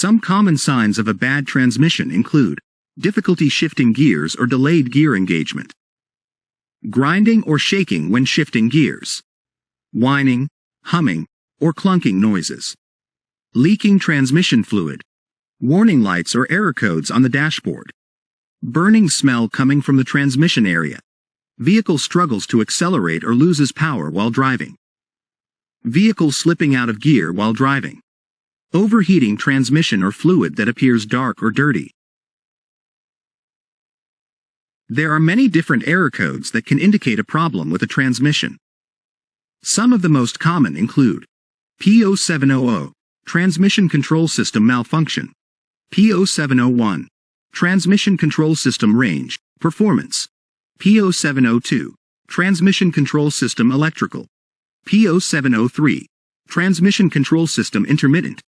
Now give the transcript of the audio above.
Some common signs of a bad transmission include difficulty shifting gears or delayed gear engagement, grinding or shaking when shifting gears, whining, humming, or clunking noises, leaking transmission fluid, warning lights or error codes on the dashboard, burning smell coming from the transmission area, vehicle struggles to accelerate or loses power while driving, vehicle slipping out of gear while driving, overheating transmission or fluid that appears dark or dirty. There are many different error codes that can indicate a problem with a transmission. Some of the most common include P0700, transmission control system malfunction, P0701, transmission control system range, performance, P0702, transmission control system electrical, P0703, transmission control system intermittent,